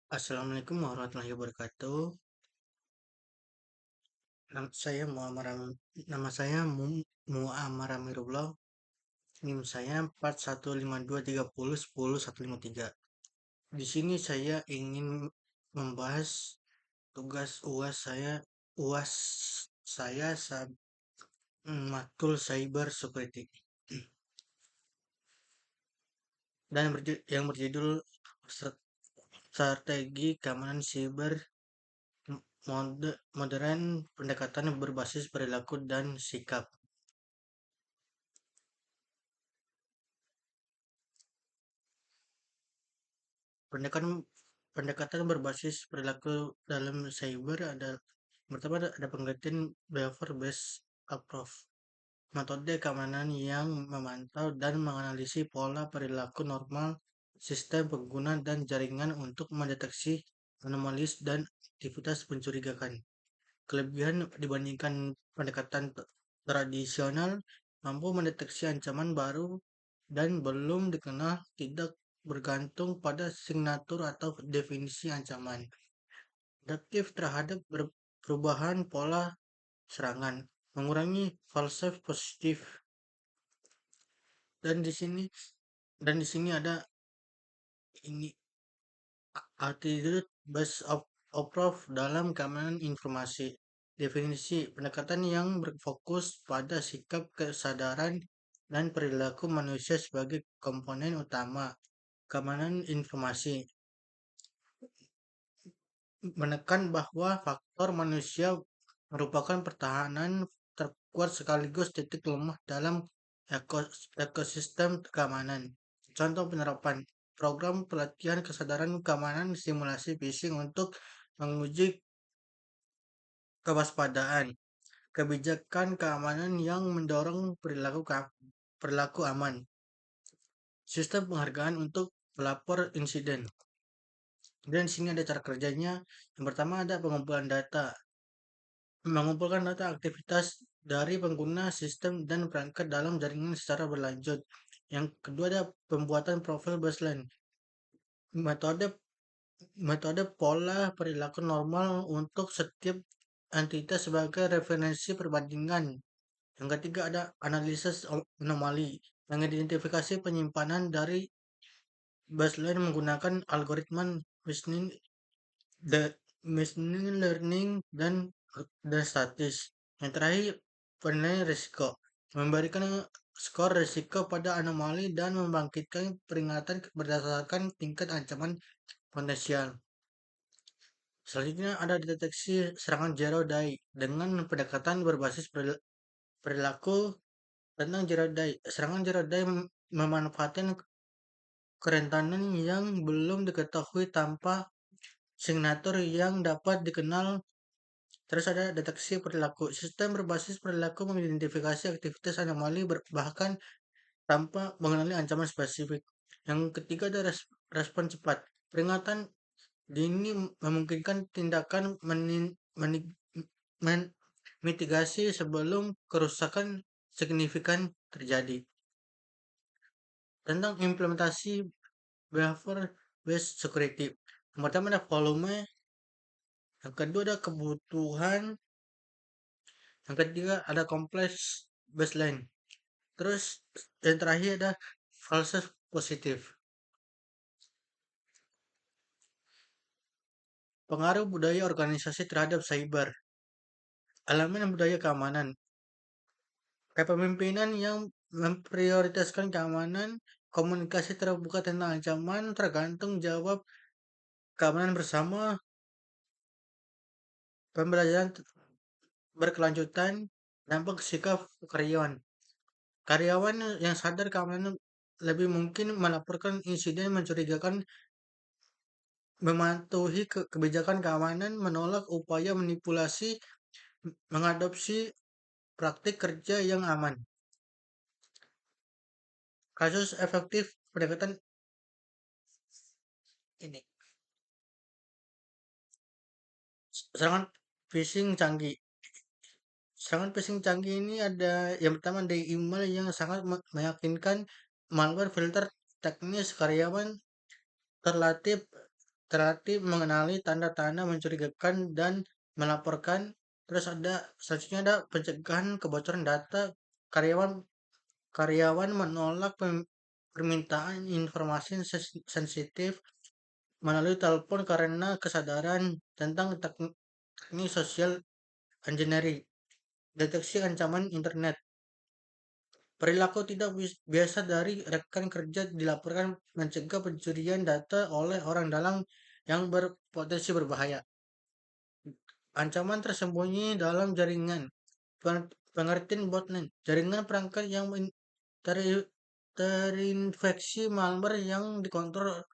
Assalamualaikum warahmatullahi wabarakatuh. Nama saya Muammar Amirullah. NIM saya 415230101153. Di sini saya ingin membahas tugas UAS saya matkul Cyber Security dan yang berjudul Strategi Keamanan Siber Modern Pendekatan Berbasis Perilaku dan Sikap. Pendekatan pendekatan berbasis perilaku dalam cyber pertama ada pengertian behavior based approach, metode keamanan yang memantau dan menganalisis pola perilaku normal sistem pengguna dan jaringan untuk mendeteksi anomali dan aktivitas mencurigakan. Kelebihan dibandingkan pendekatan tradisional mampu mendeteksi ancaman baru dan belum dikenal, tidak bergantung pada signatur atau definisi ancaman. Adaptif terhadap perubahan pola serangan, mengurangi false positif. Dan di sini ada ini attitude based approach dalam keamanan informasi. Definisi pendekatan yang berfokus pada sikap, kesadaran, dan perilaku manusia sebagai komponen utama keamanan informasi. Menekan bahwa faktor manusia merupakan pertahanan terkuat sekaligus titik lemah dalam ekosistem keamanan. Contoh penerapan program pelatihan kesadaran keamanan simulasi phishing untuk menguji kewaspadaan, kebijakan keamanan yang mendorong perilaku aman, sistem penghargaan untuk pelapor insiden. Dan sini ada cara kerjanya. Yang pertama ada pengumpulan data, mengumpulkan data aktivitas dari pengguna sistem dan perangkat dalam jaringan secara berlanjut. Yang kedua ada pembuatan profil baseline, metode metode pola perilaku normal untuk setiap entitas sebagai referensi perbandingan. Yang ketiga ada analisis anomali, mengidentifikasi penyimpanan dari baseline menggunakan algoritma machine machine learning dan statis. Yang terakhir, penilaian risiko, memberikan skor risiko pada anomali dan membangkitkan peringatan berdasarkan tingkat ancaman potensial. Selanjutnya ada deteksi serangan zero day dengan pendekatan berbasis perilaku tentang zero day. Serangan zero day memanfaatkan kerentanan yang belum diketahui tanpa signatur yang dapat dikenal. Terus ada deteksi perilaku. Sistem berbasis perilaku mengidentifikasi aktivitas anomali bahkan tanpa mengenali ancaman spesifik. Yang ketiga ada respon cepat. Peringatan dini memungkinkan tindakan mitigasi sebelum kerusakan signifikan terjadi. Tentang implementasi behavior based security. Yang pertama ada volume, yang kedua ada kebutuhan, yang ketiga ada kompleks baseline. Terus yang terakhir ada false positif. Pengaruh budaya organisasi terhadap cyber. Elemen budaya keamanan. Kepemimpinan yang memprioritaskan keamanan, komunikasi terbuka tentang ancaman, tergantung jawab keamanan bersama, pembelajaran berkelanjutan, dampak sikap karyawan. Karyawan yang sadar keamanan lebih mungkin melaporkan insiden mencurigakan, mematuhi kebijakan keamanan, menolak upaya manipulasi, mengadopsi praktik kerja yang aman. Kasus efektif pendekatan ini. Serangan phishing canggih. Serangan phishing canggih ini ada yang pertama dari email yang sangat meyakinkan, malware filter teknis karyawan terlatih terlatih mengenali tanda-tanda mencurigakan dan melaporkan. Terus selanjutnya ada pencegahan kebocoran data. Karyawan karyawan menolak permintaan informasi sensitif melalui telepon karena kesadaran tentang teknik sosial engineering. Deteksi ancaman internet. Perilaku tidak biasa dari rekan kerja dilaporkan mencegah pencurian data oleh orang dalam yang berpotensi berbahaya. Ancaman tersembunyi dalam jaringan. Pengertian botnet. Jaringan perangkat yang terinfeksi malware yang dikontrol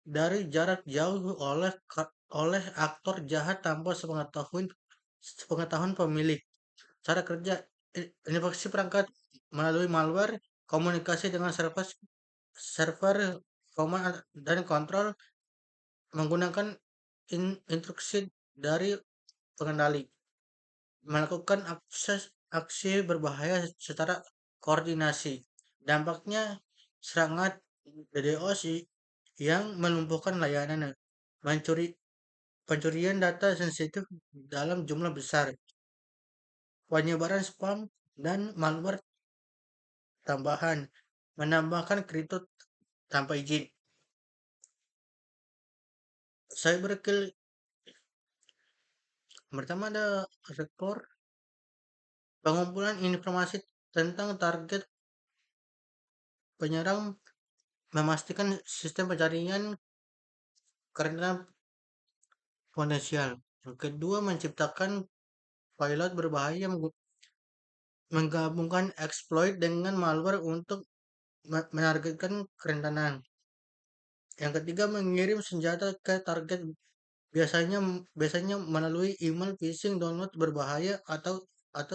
dari jarak jauh oleh aktor jahat tanpa sepengetahuan pemilik. Cara kerja infeksi perangkat melalui malware, komunikasi dengan server command dan kontrol menggunakan instruksi dari pengendali, melakukan aksi berbahaya secara koordinasi. Dampaknya serangan DDoS yang melumpuhkan layanan, pencurian data sensitif dalam jumlah besar, penyebaran spam dan malware tambahan, menambahkan kripto tanpa izin. Cyberkill pertama ada rekor pengumpulan informasi tentang target penyerang, memastikan sistem pencarian karena potensial. Yang kedua, menciptakan pilot berbahaya menggabungkan exploit dengan malware untuk menargetkan kerentanan. Yang ketiga, mengirim senjata ke target biasanya biasanya melalui email phishing, download berbahaya atau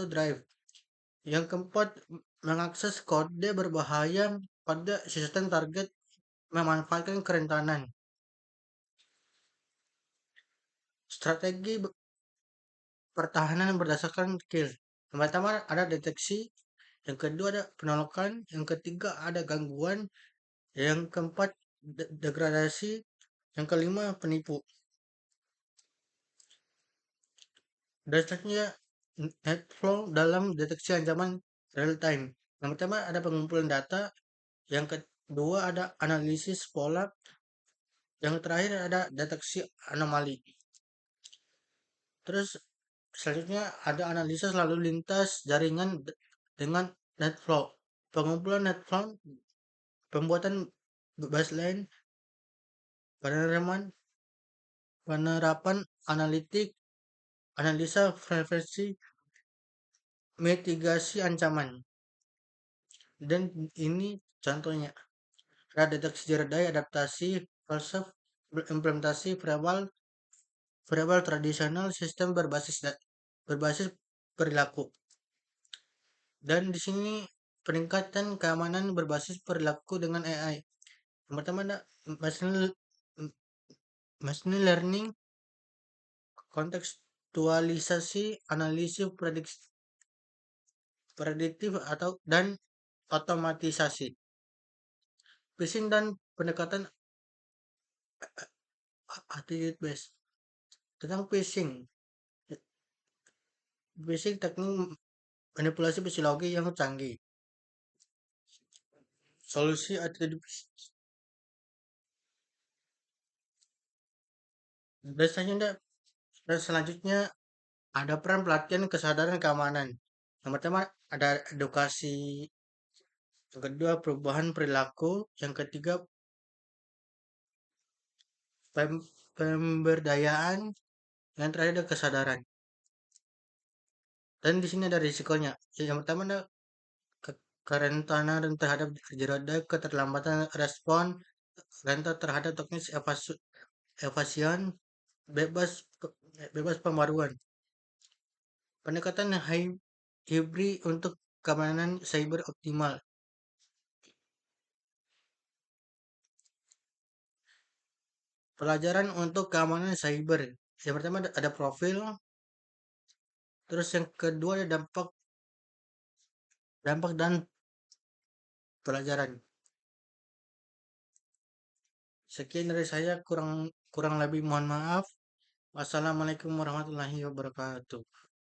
drive. Yang keempat, mengakses kode berbahaya pada sistem target memanfaatkan kerentanan. Strategi pertahanan berdasarkan skill. Yang pertama ada deteksi, yang kedua ada penolakan, yang ketiga ada gangguan, yang keempat degradasi, yang kelima penipu. Dan selanjutnya NetFlow dalam deteksi ancaman real time. Yang pertama ada pengumpulan data, yang kedua ada analisis pola, yang terakhir ada deteksi anomali. Terus selanjutnya ada analisa lalu lintas jaringan dengan NetFlow. Pengumpulan NetFlow, pembuatan baseline, penerapan analitik, analisa frekuensi, mitigasi ancaman. Dan ini contohnya. Ada deteksi zero day, adaptasi, false, implementasi variabel tradisional, sistem berbasis perilaku. Dan di sini peningkatan keamanan berbasis perilaku dengan AI. Yang pertama ada machine learning, kontekstualisasi, analisis prediktif dan otomatisasi. Phishing dan pendekatan attitude based. Tentang phishing teknik manipulasi psikologi yang canggih. Solusi attitude based. Dan selanjutnya ada peran pelatihan kesadaran keamanan. Yang pertama ada edukasi, yang kedua perubahan perilaku, yang ketiga pemberdayaan, yang terakhir ada kesadaran. Dan di sini ada risikonya. Yang pertama ada kerentanan terhadap zero day, keterlambatan respon, rentan terhadap teknis evasion, bebas pembaruan. Pendekatan hybrid untuk keamanan cyber optimal. Pelajaran untuk keamanan cyber. Yang pertama ada profil, terus yang kedua ada dampak dan pelajaran. Sekian dari saya, kurang kurang lebih mohon maaf. Wassalamualaikum warahmatullahi wabarakatuh.